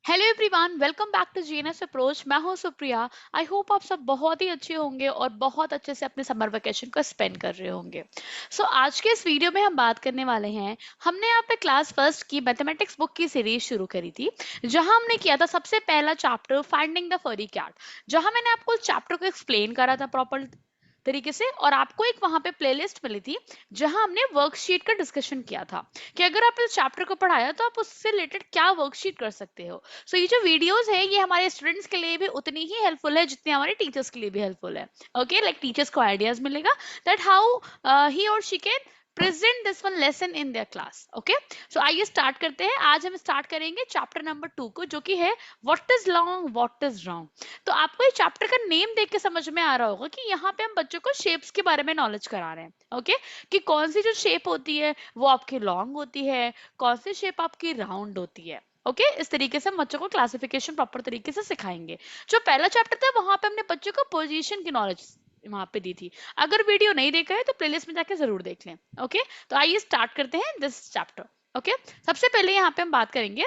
Hello everyone, welcome back to GNS approach. मैं हूं Supriya. I hope आप सब बहुत ही अच्छे होंगे और बहुत अच्छे से अपने समर वेकेशन को स्पेंड कर रहे होंगे। आज के इस वीडियो में हम बात करने वाले हैं। हमने यहाँ पे क्लास फर्स्ट की मैथमेटिक्स बुक की सीरीज शुरू करी थी, जहां हमने किया था सबसे पहला चैप्टर फाइंडिंग द फरी कैट, जहां मैंने आपको चैप्टर को एक्सप्लेन करा था प्रॉपर तरीके से, और आपको एक वहां पे प्लेलिस्ट मिली थी जहां हमने वर्कशीट का डिस्कशन किया था कि अगर आप इस चैप्टर को पढ़ाया तो आप उससे रिलेटेड क्या वर्कशीट कर सकते हो। ये जो वीडियोस है ये हमारे स्टूडेंट्स के लिए भी उतनी ही हेल्पफुल है जितनी हमारे टीचर्स के लिए भी हेल्पफुल है। ओके, लाइक टीचर्स को आइडियाज मिलेगा दैट हाउ ही और she can present this one lesson in their class. Okay, आइए स्टार्ट करते हैं। आज हम स्टार्ट करेंगे चैप्टर नंबर 2 को, जो कि है what is long what is round. तो आपको ये चैप्टर का नेम देख के समझ में आ रहा होगा कि यहाँ पे हम बच्चों को शेप्स के बारे में नॉलेज करा रहे हैं। ओके, कि कौन सी जो शेप होती है वो आपकी लॉन्ग होती है, कौन सी शेप आपकी राउंड होती है। ओके, इस तरीके से हम बच्चों को क्लासिफिकेशन प्रॉपर तरीके से सिखाएंगे। जो पहला चैप्टर था वहां पे हमने बच्चों को पोजीशन की नॉलेज वहां पे दी थी। अगर वीडियो नहीं देखा है तो प्लेलिस्ट में जाके जरूर देख लें। ओके, तो आइए स्टार्ट करते हैं दिस चैप्टर। ओके, सबसे पहले यहाँ पे हम बात करेंगे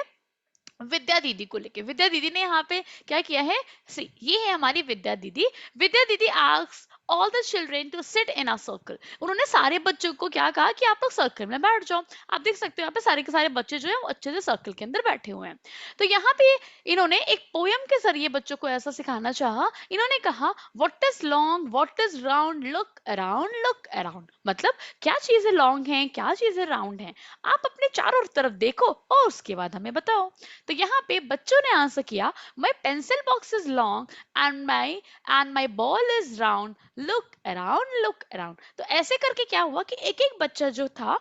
विद्या दीदी को लेके। विद्या दीदी ने यहाँ पे क्या किया है, सी ये है हमारी विद्या didi. Vidya didi asks all the children to sit in a circle. उन्होंने सारे बच्चों को क्या कहा कि आप लोग सर्कल में बैठ जाओ। आप देख सकते हो यहाँ पे सारे के सारे बच्चे जो है वो अच्छे से सर्कल के अंदर बैठे हुए हैं। तो यहाँ पे इन्होंने एक पोयम के जरिए बच्चों को ऐसा सिखाना चाहा। इन्होंने कहा what is long what is round look around. मतलब क्या चीजें लॉन्ग हैं, क्या चीजें राउंड हैं, आप अपने चारों तरफ देखो और उसके बाद हमें बताओ। तो यहाँ पे बच्चों ने आंसर किया माई pencil box is long and my ball is round look around. तो ऐसे करके क्या हुआ कि एक एक बच्चा जो था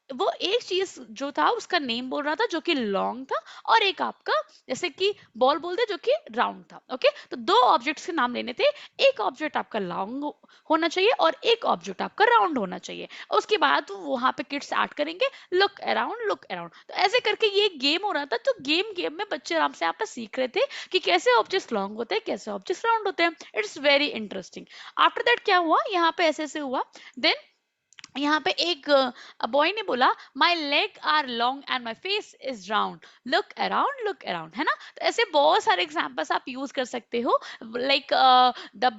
वो एक चीज जो था उसका नेम बोल रहा था जो कि लॉन्ग था, और एक आपका जैसे कि बॉल बोलते जो कि राउंड था। ओके, तो दो ऑब्जेक्ट्स के नाम लेने थे। एक ऑब्जेक्ट आपका लॉन्ग होना चाहिए और एक ऑब्जेक्ट आपका राउंड होना चाहिए। उसके बाद वहां पे किड्स ऐड करेंगे लुक अराउंड। तो ऐसे करके ये गेम हो रहा था। तो गेम में बच्चे आराम से आपस सीख रहे थे कि कैसे ऑब्जेक्ट्स लॉन्ग होते हैं, कैसे ऑब्जेक्ट्स राउंड होते हैं। It's very interesting. After that क्या हुआ, यहाँ पे ऐसे ऐसे हुआ। देन यहाँ पे एक बॉय ने बोला my leg are long and my face is round look around, है ना। तो ऐसे बहुत सारे एग्जाम्पल्स आप यूज कर सकते हो। Like the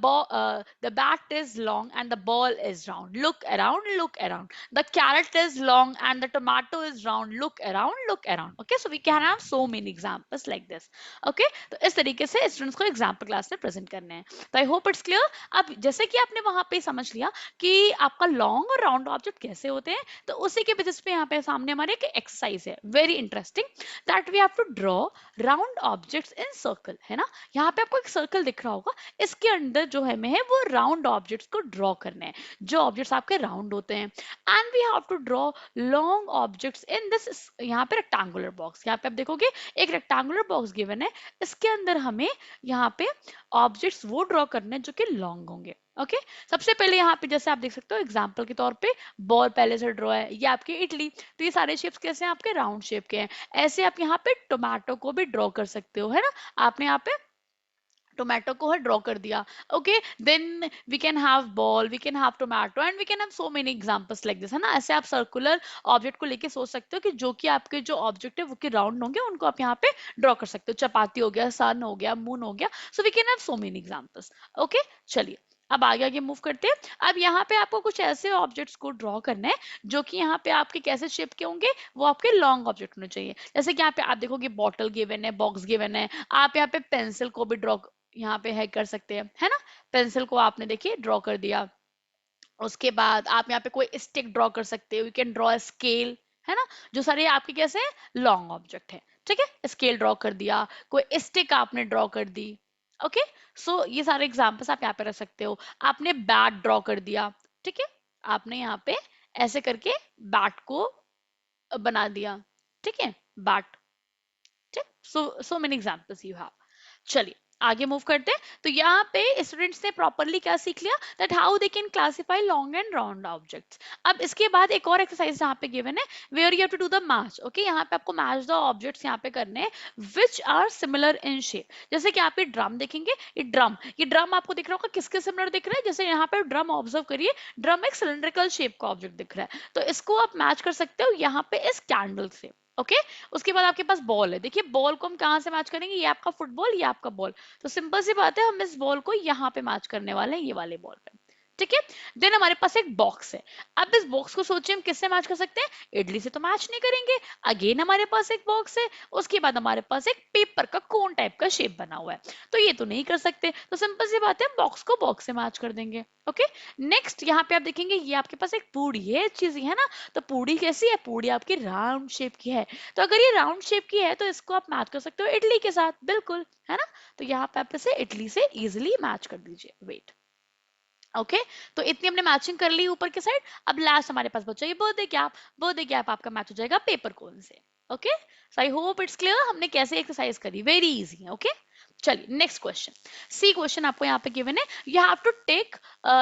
bat is long and the ball is round look around. The carrot is long and the tomato is round look around. Okay, so we can have so many examples like this. Okay, तो इस तरीके से students को example class में present करने हैं। तो आई hope it's clear. अब जैसे कि आपने वहां पे समझ लिया कि आपका लॉन्ग और राउंड ऑब्जेक्ट कैसे होते हैं, तो उसी के बेसिस पे यहाँ पे सामने हमारे एक एक्सरसाइज है very interesting, that we have to draw round objects in circle, है ना। यहाँ पे आपको एक सर्कल दिख रहा होगा, इसके अंदर जो है वो राउंड ऑब्जेक्ट्स को ड्रॉ करने हैं, जो ऑब्जेक्ट्स आपके राउंड होते हैं। And we have to draw long objects in this, यहाँ पे रेक्टेंगुलर बॉक्स। यहाँ पे आप देखोगे एक रेक्टेंगुलर बॉक्स गिवन है, इसके अंदर हमें यहाँ पे ऑब्जेक्ट्स वो ड्रॉ करने हैं जो कि लॉन्ग होंगे। ओके, सबसे पहले यहाँ पे जैसे आप देख सकते हो एग्जांपल के तौर पे बॉल पहले से ड्रॉ है, ये आपकी इडली। तो ये सारे शेप्स कैसे हैं, आपके राउंड शेप के हैं। ऐसे आप यहाँ पे टोमेटो को भी ड्रॉ कर सकते हो, है ना। आपने यहाँ पे टोमेटो को है ड्रॉ कर दिया। Okay, then we can have ball, we can have tomato and we can have so many examples like this, है ना। ऐसे आप सर्कुलर ऑब्जेक्ट को लेके सोच सकते हो कि जो कि आपके जो ऑब्जेक्ट है वो के राउंड होंगे, उनको आप यहाँ पे ड्रॉ कर सकते हो। चपाती हो गया, सन हो गया, मून हो गया। So we can have so many examples. Okay, चलिए अब आगे आगे मूव करते हैं। अब यहाँ पे आपको कुछ ऐसे ऑब्जेक्ट्स को ड्रॉ करना है जो कि यहाँ पे आपके कैसे शेप के होंगे, वो आपके लॉन्ग ऑब्जेक्ट होने चाहिए। जैसे कि यहाँ पे आप देखोगे बॉटल गिवन है, बॉक्स गिवन है। आप यहाँ पे पेंसिल को भी ड्रॉ यहाँ पे है कर सकते हैं, है ना। पेंसिल को आपने देखिए ड्रॉ कर दिया। उसके बाद आप यहाँ पे कोई स्टिक ड्रॉ कर सकते हो, यू कैन ड्रॉ स्केल, है ना। जो सारे आपके कैसे लॉन्ग ऑब्जेक्ट है, ठीक है। स्केल ड्रॉ कर दिया, कोई स्टिक आपने ड्रॉ कर दी। ओके, ये सारे एग्जांपल्स आप यहाँ पे रख सकते हो। आपने बैट ड्रॉ कर दिया, ठीक है। आपने यहाँ पे ऐसे करके बैट को बना दिया, ठीक है, बैट। ठीक, सो मेनी एग्जांपल्स यू हैव। चलिए आगे मूव करते हैं। तो यहाँ पे स्टूडेंट्स ने प्रॉपरली क्या सीख लिया, that how they can classify long and round objects. अब इसके बाद एक और एक्सरसाइज यहाँ पे गिवन है, where you have to do the match. Okay, यहाँ पे आपको मैच द ऑब्जेक्ट्स यहाँ पे करने हैं which are similar in shape. जैसे कि आप ये ड्रम देखेंगे, ये ड्रम आपको दिख रहा होगा किसके सिमिलर दिख रहा है। जैसे यहाँ पे ड्रम ऑब्जर्व करिए, ड्रम एक सिलिंड्रिकल शेप का ऑब्जेक्ट दिख रहा है, तो इसको आप मैच कर सकते हो यहाँ पे इस कैंडल से। ओके उसके बाद आपके पास बॉल है, देखिए बॉल को हम कहाँ से मैच करेंगे, ये आपका फुटबॉल, ये आपका बॉल, तो सिंपल सी बात है हम इस बॉल को यहाँ पे मैच करने वाले हैं, ये वाले बॉल पे। ठीक है, देन हमारे पास एक बॉक्स है। अब इस बॉक्स को सोचिए हम किससे मैच कर सकते हैं, इडली से तो मैच नहीं करेंगे। अगेन हमारे पास एक बॉक्स है, उसके बाद हमारे पास एक पेपर का कोन टाइप का शेप बना हुआ है, तो ये तो नहीं कर सकते, तो सिंपल सी बात है बॉक्स को बॉक्स से मैच कर देंगे। ओके, नेक्स्ट यहाँ पे आप देखेंगे ये आपके पास एक पूड़ी है, चीज है ना, तो पूड़ी कैसी है, पूड़ी आपकी राउंड शेप की है, तो अगर ये राउंड शेप की है तो इसको आप मैच कर सकते हो इडली के साथ, बिल्कुल है ना, तो यहाँ पे आप इसे इडली से इजिली मैच कर दीजिए। वेट, ओके तो इतनी हमने मैचिंग कर ली ऊपर के साइड। अब लास्ट हमारे पास बचा ये बर्थडे कैप, बर्थडे कैप आपका मैच हो जाएगा पेपर कोन से। Okay, so I hope it's clear हमने कैसे एक्सरसाइज करी, वेरी इजी है। ओके, चलिए नेक्स्ट क्वेश्चन, सी क्वेश्चन आपको यहाँ पे गिवन है, you have to take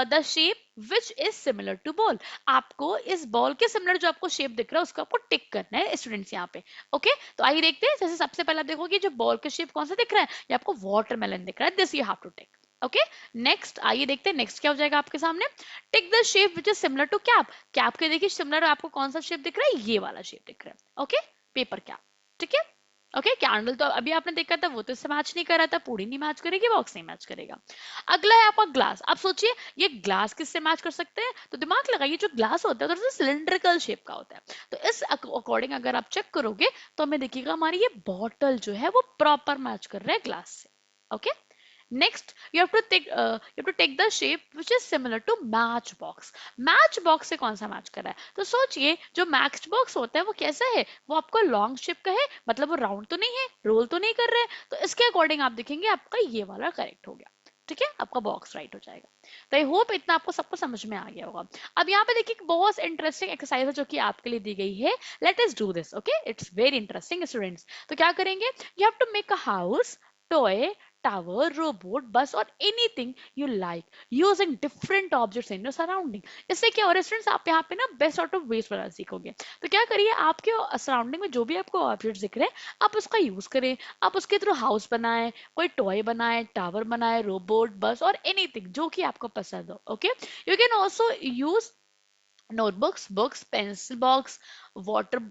the shape which is similar to ball, आपको इस बॉल के सिमिलर जो आपको शेप दिख रहा है उसको आपको टिक करना है स्टूडेंट्स यहाँ पे। ओके, तो आइए देखते हैं, जैसे सबसे पहले आप देखोगे जो बॉल के शेप कौन सा दिख रहा है, ये आपको वाटरमेलन दिख रहा है, this you have to take. Okay, next आइए देखते हैं नेक्स्ट क्या हो जाएगा आपके सामने, tick the shape which is similar to cap, cap के देखिए सिमिलर आपको कौन सा शेप दिख रहा है, ये वाला शेप दिख रहा है। ओके, पेपर कैप, ठीक है। ओके, कैंडल तो अभी आपने देखा था वो तो इससे मैच नहीं कर रहा था, पूरी नहीं मैच करेगी, बॉक्स नहीं मैच करेगा। अगला है आपका ग्लास, अब सोचिए ये ग्लास किससे मैच कर सकते हैं, तो दिमाग लगाइए, जो ग्लास होता है थोड़ा सा सिलिंड्रिकल शेप का होता है, तो इस अकॉर्डिंग अगर आप चेक करोगे तो हमें देखिएगा हमारी ये बॉटल जो है वो प्रॉपर मैच कर रहा है ग्लास से। Okay, next you have to take the shape which is similar to match box, match box से कौन सा मैच कर रहा है, तो सोचिए जो मैच बॉक्स होता है वो कैसा है, वो आपका लॉन्ग शेप का है, मतलब वो राउंड तो नहीं है, रोल तो नहीं कर रहा है, तो इसके अकॉर्डिंग आप देखेंगे आपका ये वाला करेक्ट हो गया। ठीक है, आपका बॉक्स राइट हो जाएगा। तो आई होप इतना आपको सबको समझ में आ गया होगा। अब यहाँ पे देखिए बहुत इंटरेस्टिंग एक्सरसाइज है जो कि आपके लिए दी गई है, let us do this. Okay, it's very interesting students, तो क्या करेंगे, you have to make a house, toy, tower, robot, bus or anything you like using different objects in your surrounding। इससे क्या हो रहा है स्टूडेंट्स, आप यहाँ पे ना बेस्ट आउट ऑफ वेस्ट बनाना सीखोगे। तो क्या करिए, आपके सराउंडिंग में जो भी आपको ऑब्जेक्ट्स दिख रहे हैं आप उसका यूज करें, आप उसके थ्रू हाउस बनाएं, कोई टॉय बनाएं, टावर बनाएं, रोबोट, बस और एनीथिंग जो कि आपको पसंद हो। Okay, you can also use notebooks, books, pencil box, water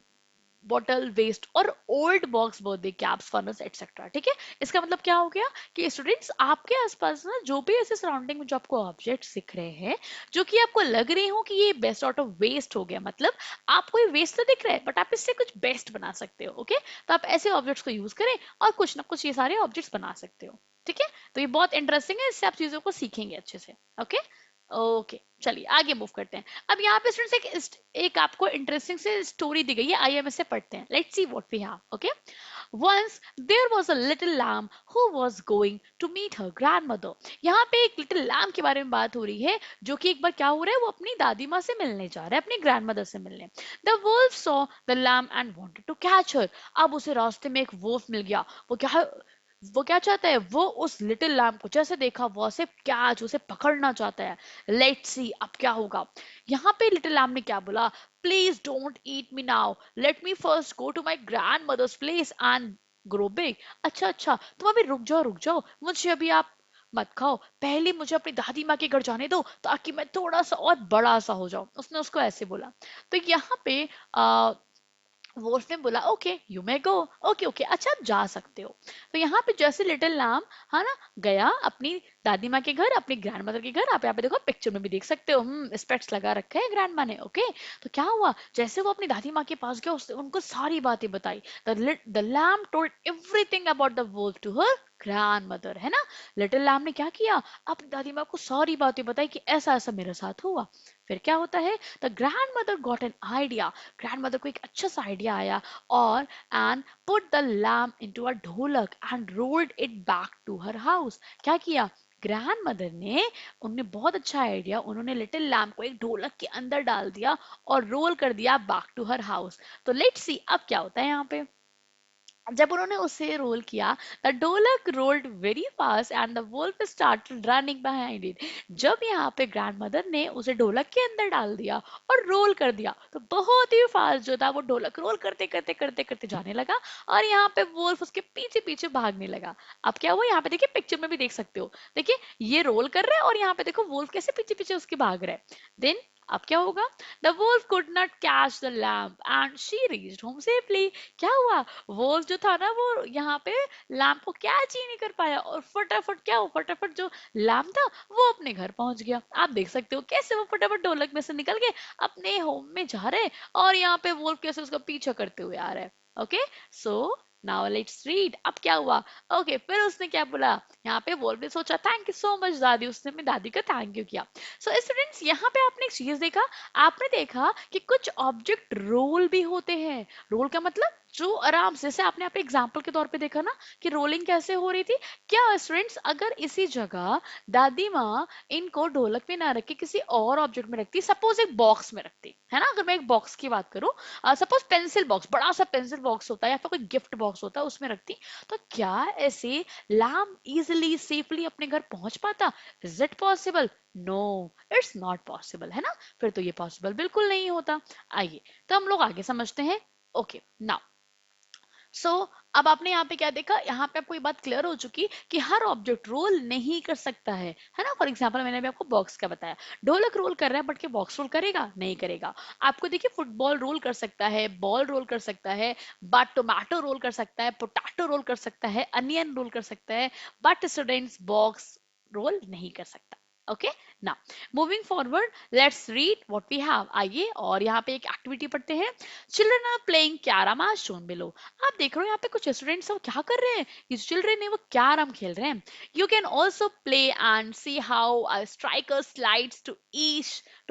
bottle waste और old box, birthday caps, furnace etcetera. ठीक है, इसका मतलब क्या हो गया कि स्टूडेंट्स आपके आसपास ना जो भी ऐसे सराउंडिंग में जो आपको ऑब्जेक्ट्स दिख रहे हैं जो कि आपको लग रहे हो कि ये बेस्ट आउट ऑफ वेस्ट हो गया, मतलब आपको ये वेस्ट तो दिख रहा है बट आप इससे कुछ बेस्ट बना सकते हो। ओके, तो आप ऐसे ऑब्जेक्ट्स को यूज करें और कुछ ना कुछ ये सारे ऑब्जेक्ट्स बना सकते हो। ठीक है, तो ये बहुत इंटरेस्टिंग है, इससे आप चीजों को सीखेंगे अच्छे से। ओके, ओके चलिए आगे मूव करते हैं। अब यहाँ पे स्टूडेंट्स एक आपको इंटरेस्टिंग से स्टोरी दी गई है, आइए हम इसे पढ़ते हैं, let's see what we have. Okay, once there was a little lamb who was going to meet her grandmother। यहाँ पे एक लिटिल लैम के बारे में बात हो रही है जो कि एक बार क्या हो रहा है, वो अपनी दादी माँ से मिलने जा रहा है, अपनी ग्रैंड मदर से मिलने। The wolf saw the lamb and wanted to catch her। अब उसे रास्ते में एक वोल्फ मिल गया, वो क्या चाहता है, वो उस लिटिल लैम्प को जैसे देखा वो उसे कैच, उसे पकड़ना चाहता है। लेट्स सी अब क्या होगा। यहाँ पे लिटिल लैम्प ने क्या बोला, please don't eat me now, let me first go to my grandmother's place and grow big. अच्छा अच्छा, तुम अभी रुक जाओ, मुझे अभी आप मत खाओ, पहले मुझे अपनी दादी माँ के घर जाने दो ताकि मैं थोड़ा सा और बड़ा सा हो जाऊं, उसने उसको ऐसे बोला। तो यहाँ पे वोल्फ ने बोला okay you may go, okay okay अच्छा आप जा सकते हो। तो यहाँ पे जैसे लिटिल लैम है ना गया अपनी दादी माँ के घर, अपनी ग्रैंड मदर के घर, आप यहाँ पे देखो पिक्चर में भी देख सकते हो, स्पेक्ट्स लगा रखे हैं ग्रैंड माँ ने। ओके, तो क्या हुआ, जैसे वो अपनी दादी माँ के पास गया उसने उनको सारी बातें बताई। The lamb told everything about the wolf to her grandmother, है ना। लिटिल लैम ने क्या किया, अपनी दादी माँ को सारी बातें बताई कि ऐसा ऐसा मेरे साथ हुआ। फिर क्या होता है, the grandmother got an idea, grandmother को एक अच्छा सा आइडिया आया और and put the lamp into a dholak and rolled it back to her house. क्या किया ग्रैंड मदर ने, उन्हें बहुत अच्छा आइडिया, उन्होंने लिटिल लैम्प को एक ढोलक के अंदर डाल दिया और रोल कर दिया बैक टू हर हाउस। तो लेट्स सी अब क्या होता है यहाँ पे। जब उन्होंने उसे रोल किया, the dholak rolled very fast and the wolf started running behind it. जब यहाँ पे ग्रैंडमदर ने उसे ढोलक के अंदर डाल दिया और रोल कर दिया, तो बहुत ही फास्ट जो था वो ढोलक रोल करते करते करते करते जाने लगा, और यहाँ पे वुल्फ उसके पीछे पीछे भागने लगा। अब क्या हुआ, यहाँ पे देखिए, पिक्चर में भी देख सकते हो, देखिए ये रोल कर रहा है और यहाँ पे देखो वुल्फ कैसे पीछे पीछे उसके भाग रहा है। देन अब क्या होगा, the wolf could not catch the lamb and she reached home safely. क्या हुआ, वो जो था ना वो यहाँ पे लैम्प को कैच ही नहीं कर पाया, और फटाफट क्या हुआ, फटाफट जो लैम्प था वो अपने घर पहुंच गया। आप देख सकते हो कैसे वो फटाफट ढोलक में से निकल के अपने होम में जा रहे हैं, और यहाँ पे वुल्फ कैसे उसका पीछा करते हुए आ रहा है। Okay, so now let's read. अब क्या हुआ, ओके फिर उसने क्या बोला, यहाँ पे वुल्फ ने सोचा थैंक यू सो मच दादी, उसने अपनी दादी का थैंक यू किया। सो स्टूडेंट्स, यहाँ पे आपने एक चीज देखा, आपने देखा कि कुछ ऑब्जेक्ट रोल भी होते हैं। रोल का मतलब जो आराम से, जैसे आपने यहाँ पे एग्जाम्पल के तौर पे देखा ना कि रोलिंग कैसे हो रही थी। क्या स्टूडेंट्स, अगर इसी जगह दादी माँ इनको ढोलक में ना रख के किसी और ऑब्जेक्ट में रखती, सपोज एक बॉक्स में रखती है ना, अगर मैं एक बॉक्स की बात करूं, सपोज पेंसिल बॉक्स, बड़ा सा पेंसिल बॉक्स होता है या फिर कोई गिफ्ट बॉक्स होता है, उसमें रखती, तो क्या ऐसे लैम इजिली सेफली अपने घर पहुंच पाता? Is it possible? No, it's not possible, है ना। फिर तो ये पॉसिबल बिल्कुल नहीं होता। आइए तो हम लोग आगे समझते हैं। ओके नाउ, सो अब आपने यहाँ पे क्या देखा, यहाँ पे आपको ये बात क्लियर हो चुकी कि हर ऑब्जेक्ट रोल नहीं कर सकता है ना। फॉर एग्जांपल मैंने अभी आपको बॉक्स का बताया, ढोलक रोल कर रहा है बट के बॉक्स रोल करेगा? नहीं करेगा। आपको देखिए फुटबॉल रोल कर सकता है, बॉल रोल कर सकता है, बट टोमेटो रोल कर सकता है, पोटैटो रोल कर सकता है, अनियन रोल कर सकता है, बट स्टूडेंट्स बॉक्स रोल नहीं कर सकता। Okay, now moving forward, let's read what we have. आइए और यहाँ पे एक एक्टिविटी पढ़ते हैं। Children are playing carrom as shown below. आप देख रहे हो यहाँ पे कुछ स्टूडेंट्स वो क्या कर रहे हैं, ये चिल्ड्रन है वो कैरम खेल रहे हैं। You can also play and see how a striker slides to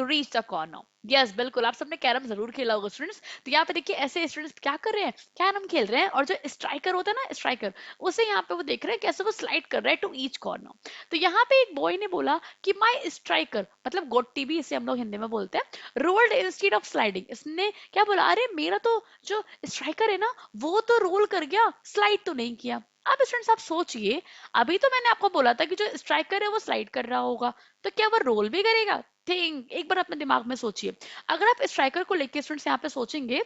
reach the corner. Yes बिल्कुल, आप सबने कैरम जरूर खेला होगा स्टूडेंट्स। तो यहाँ पे देखिए ऐसे स्टूडेंट्स क्या कर रहे हैं, कैरम खेल रहे हैं, और जो स्ट्राइकर होता है ना, स्ट्राइकर, उसे यहाँ पे वो देख रहे हैं कैसे वो स्लाइड कर रहा है टू ईच कॉर्नर। तो यहाँ पे एक बॉय ने बोला कि माई स्ट्राइकर, मतलब गोटी भी इसे हम लोग हिंदी में बोलते हैं, रोल्ड इंस्टेड ऑफ स्लाइडिंग। इसने क्या बोला, अरे मेरा तो जो स्ट्राइकर है ना वो तो रोल कर गया, स्लाइड तो नहीं किया। अब स्टूडेंट्स आप सोचिए, अभी तो मैंने आपको बोला था कि जो स्ट्राइकर है वो स्लाइड कर रहा होगा, तो क्या वो रोल भी करेगा? थिंक, एक बार अपने दिमाग में सोचिए। अगर आप स्ट्राइकर को लेके स्टूडेंट्स यहाँ पे सोचेंगे,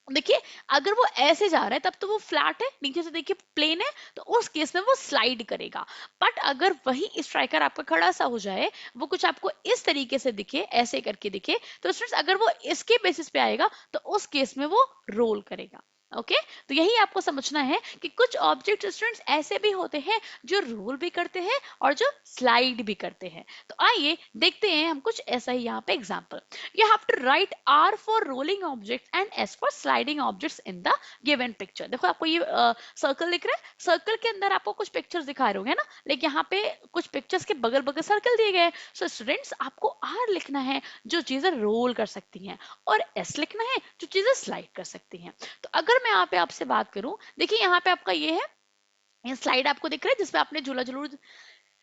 देखिए अगर वो ऐसे जा रहा है तब तो वो फ्लैट है, नीचे से देखिए प्लेन है, तो उस केस में वो स्लाइड करेगा। बट अगर वही स्ट्राइकर आपका खड़ा सा हो जाए, वो कुछ आपको इस तरीके से दिखे, ऐसे करके दिखे, तो स्टूडेंट्स अगर वो इसके बेसिस पे आएगा तो उस केस में वो रोल करेगा। ओके, तो यही आपको समझना है कि कुछ ऑब्जेक्ट स्टूडेंट्स ऐसे भी होते हैं जो रोल भी करते हैं और जो स्लाइड भी करते हैं। तो आइए देखते हैं हम कुछ ऐसा ही यहाँ पे example. You have to write R for rolling objects and S for sliding objects in the given picture। देखो आपको ये सर्कल दिख रहा है, सर्कल के अंदर आपको कुछ पिक्चर्स दिखा रहे होंगे ना, लेकिन यहाँ पे कुछ पिक्चर्स के बगल बगल सर्कल दिए गए हैं। सो स्टूडेंट्स आपको R लिखना है जो चीजें रोल कर सकती हैं, और S लिखना है जो चीजें स्लाइड कर सकती हैं। तो अगर मैं यहाँ पे आपसे बात करूं, देखिए यहाँ पे आपका ये है, ये स्लाइड आपको दिख रहा है जिसपे आपने झूला जरूर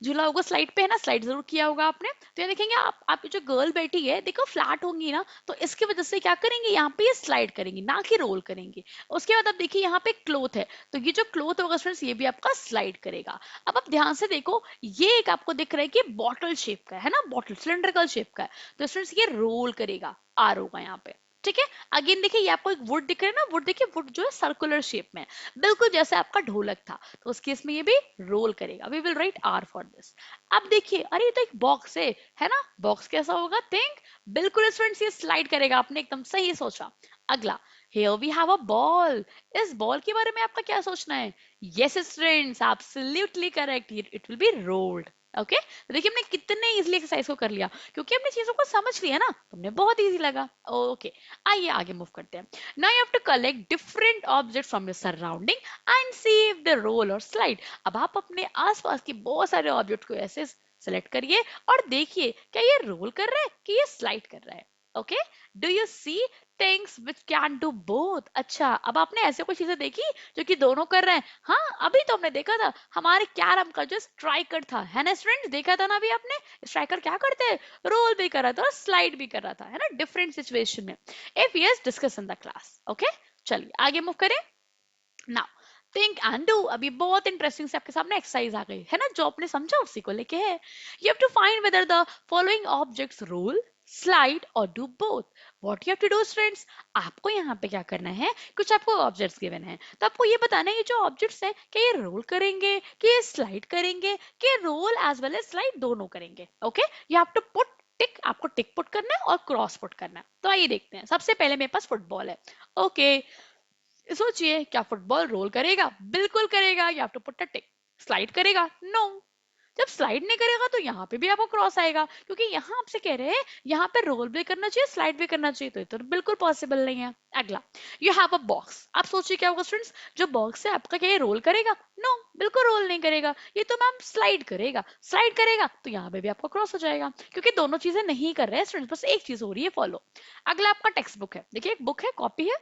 झूला होगा, स्लाइड पे है ना, स्लाइड जरूर किया होगा आपने। तो ये देखेंगे आप जो गर्ल बैठी है देखो फ्लैट होंगी ना, तो इसकी वजह से क्या करेंगे, यहाँ पे ये स्लाइड करेंगी ना कि रोल करेंगे। उसके बाद आप देखिए यहाँ पे क्लोथ है, तो ये जो क्लोथ होगा फ्रेंड्स ये भी आपका स्लाइड करेगा। अब आप ध्यान से देखो, ये एक आपको दिख रहा है कि बॉटल शेप का है ना, बॉटल सिलेंड्रिकल शेप का है, तो फ्रेंड्स ये रोल करेगा, आर होगा यहाँ पे। ठीक है, अगेन देखिए ये आपको एक वुड दिख रहा है ना, वुड देखिए, वुड जो है सर्कुलर शेप में है, बिल्कुल जैसे आपका ढोलक था, तो उस केस में ये भी रोल करेगा। We will write R for this. अब देखिए, अरे ये तो एक बॉक्स है ना, बॉक्स कैसा होगा, थिंक, बिल्कुल स्टूडेंट्स ये स्लाइड करेगा, आपने एकदम सही सोचा। अगला, here we have a ball. इस बॉल के बारे में आपका क्या सोचना है? Yes students, absolutely correct, it will be rolled. Okay, तो देखिए हमने कितने इजीली एक्सरसाइज को कर लिया, क्योंकि हमने चीजों को समझ लिया ना, तो हमने बहुत इजी लगा। ओके, आइए आगे मूव करते हैं। Now you have to collect different object from your surrounding and see if they roll or slide. अब आप अपने आसपास के बहुत सारे ऑब्जेक्ट को ऐसे सेलेक्ट करिए और देखिए क्या ये रोल कर रहा है कि ये स्लाइड कर रहा है। Okay, do you see things which can do both? अच्छा, अब आपने ऐसे कोई चीजें देखी जो कि दोनों कर रहे हैं? हाँ, अभी तो हमने देखा था हमारे कैरम का जो स्ट्राइकर था, है ना स्टूडेंट्स, देखा था ना अभी आपने, स्ट्राइकर क्या करते हैं, रोल भी कर रहा था और स्लाइड भी कर रहा था, है ना, डिफरेंट सिचुएशन में। If yes, discuss in the class. Okay, चलिए आगे मूव करें। Now think and do. अभी बहुत इंटरेस्टिंग से आपके सामने एक्सरसाइज आ गई है ना, जो आपने समझा उसी को लेके है। You have to find whether the following objects roll, slide और do both. What you have to do students, आपको यहाँ पे क्या करना है, कुछ आपको ऑब्जेक्ट्स गिवन है, तो आपको ये बताना है ये जो ऑब्जेक्ट्स हैं क्या ये रोल करेंगे, कि ये स्लाइड करेंगे, कि ये roll as well as slide दोनों करेंगे। Okay, you have to put tick, आपको टिक पुट करना है और क्रॉस पुट करना है। तो आइए देखते हैं। सबसे पहले मेरे पास फुटबॉल है। ओके, सोचिए क्या फुटबॉल रोल करेगा? बिल्कुल करेगा। You have to put a tick. Slide करेगा? नो। जब स्लाइड नहीं करेगा तो यहाँ पे भी आपको क्रॉस आएगा, क्योंकि यहाँ आपसे कह रहे हैं यहाँ पे रोल भी करना चाहिए, स्लाइड भी करना चाहिए, तो ये तो बिल्कुल पॉसिबल नहीं है। अगला, यू हैव अ बॉक्स। आप सोचिए क्या होगा स्टूडेंट्स, जो बॉक्स है आपका क्या ये रोल करेगा? नो, बिल्कुल रोल नहीं करेगा। ये तो मैम स्लाइड करेगा। स्लाइड करेगा तो यहाँ पे भी आपको क्रॉस हो जाएगा, क्योंकि दोनों चीजें नहीं कर रहे हैं स्टूडेंट्स, बस एक चीज हो रही है फॉलो। अगला आपका टेक्स्ट बुक है। देखिए एक बुक है, कॉपी है,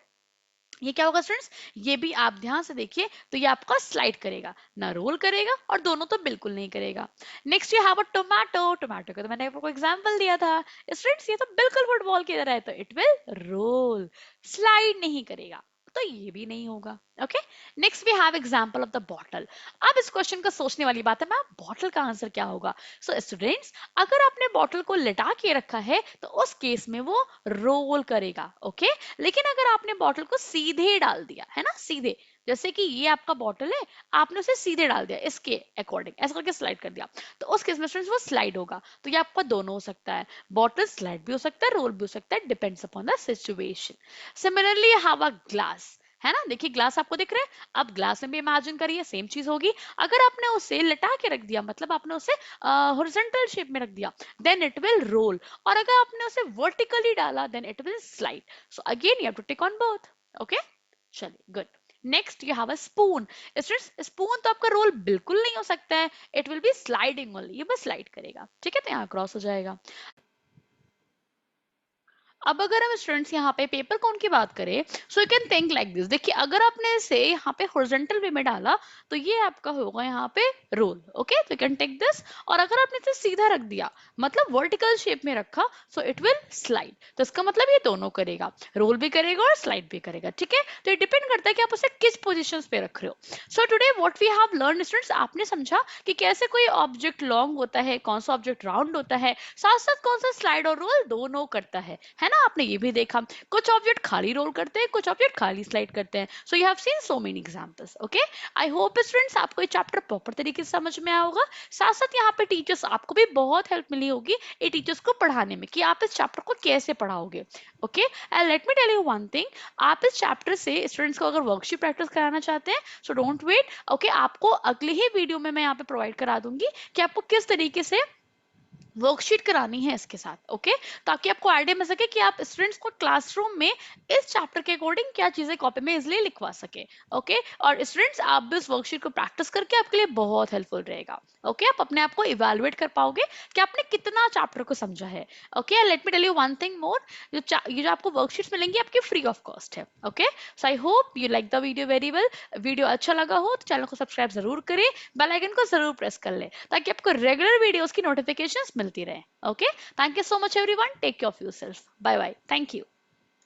ये क्या होगा स्टूडेंट्स, ये भी आप ध्यान से देखिए, तो ये आपका स्लाइड करेगा, ना रोल करेगा, और दोनों तो बिल्कुल नहीं करेगा। Next you have a tomato. Tomato का तो मैंने आपको एग्जांपल दिया था स्टूडेंट्स, ये तो बिल्कुल फुटबॉल की तरह है, तो इट विल रोल, स्लाइड नहीं करेगा, तो ये भी नहीं होगा। Okay, next we have example of the bottle. अब इस क्वेश्चन का सोचने वाली बात है, मैम बॉटल का आंसर क्या होगा? सो स्टूडेंट्स, अगर आपने बॉटल को लटा के रखा है तो उस केस में वो रोल करेगा। ओके, लेकिन अगर आपने बॉटल को सीधे डाल दिया है ना, सीधे, जैसे कि ये आपका बॉटल है, आपने उसे सीधे डाल दिया इसके अकॉर्डिंग, ऐसा करके स्लाइड कर दिया, तो उस केस में स्टूडेंट्स वो स्लाइड होगा। तो ये आपका दोनों हो सकता है, बॉटल स्लाइड भी हो सकता है, रोल भी हो सकता है, depends upon the situation. Similarly have a glass, है ना, देखिए ग्लास आपको दिख रहा है, अब ग्लास में भी इमेजिन करिए सेम चीज होगी। अगर आपने उसे लटा के रख दिया, मतलब आपने उसे हॉरिजॉन्टल शेप में रख दिया, देन इट विल रोल, और अगर आपने उसे वर्टिकली डाला then it will slide. So again you have to tick on both. Okay, चलिए good. Next you have a spoon. Spoon तो आपका रोल बिल्कुल नहीं हो सकता है, it will be sliding only, ये बस स्लाइड करेगा, ठीक है, तो यहाँ क्रॉस हो जाएगा। अब अगर हम स्टूडेंट्स यहाँ पे पेपर कोन की बात करें, so you can think like this. देखिए अगर आपने इसे यहाँ पे हॉरिजॉन्टल वे में डाला तो ये आपका होगा यहाँ पे रोल। ओके, तो यू कैन टेक दिस, और अगर आपने इसे सीधा रख दिया, मतलब वर्टिकल शेप में रखा, सो इट विल स्लाइड। तो इसका मतलब ये दोनों करेगा, रोल भी करेगा और स्लाइड भी करेगा, ठीक है। तो ये डिपेंड करता है कि आप उसे किस पोजिशन पे रख रहे हो। So today what we have learn students, आपने समझा कि कैसे कोई ऑब्जेक्ट लॉन्ग होता है, कौन सा ऑब्जेक्ट राउंड होता है, साथ साथ कौन सा स्लाइड और रोल दोनों करता है ना। आपने ये भी देखा कुछ ऑब्जेक्ट खाली रोल करते हैं, कुछ ऑब्जेक्ट खाली स्लाइड करते हैं। So you have seen so many examples. Okay, I hope students आपको ये चैप्टर प्रॉपर तरीके से समझ में आया होगा। साथ साथ यहाँ पे टीचर्स आपको भी बहुत हेल्प मिली होगी ये टीचर्स को पढ़ाने में, कि आप इस चैप्टर को कैसे पढ़ाओगे। Okay, and let me tell you one thing, आप इस चैप्टर से स्टूडेंट्स को अगर वर्कशीट प्रैक्टिस कराना चाहते हैं, सो डोंट वेट। ओके, आपको अगले ही वीडियो में मैं यहाँ पे प्रोवाइड करा दूंगी कि आपको किस तरीके से वर्कशीट करानी है इसके साथ। ओके, ताकि आपको आइडिया मिल सके कि आप स्टूडेंट्स को क्लासरूम में इस चैप्टर के अकॉर्डिंग क्या चीजें कॉपी में इजिली लिखवा सके। ओके, और स्टूडेंट्स आप भी उस वर्कशीट को प्रैक्टिस करके आपके लिए बहुत हेल्पफुल रहेगा। ओके, आप अपने आप को इवेलुएट कर पाओगे कि आपने कितना चैप्टर को समझा है। Okay, let me tell you one thing more, ये जो आपको वर्कशीट्स मिलेंगी आपकी फ्री ऑफ कॉस्ट है। Okay, so I hope you like the video very well. Video अच्छा लगा हो तो चैनल को सब्सक्राइब जरूर करें, बेल आइकन को जरूर प्रेस कर ले, ताकि आपको रेगुलर वीडियोस की नोटिफिकेशंस मिलती रहे। Okay, thank you so much everyone, take care of yourself, bye bye, thank you.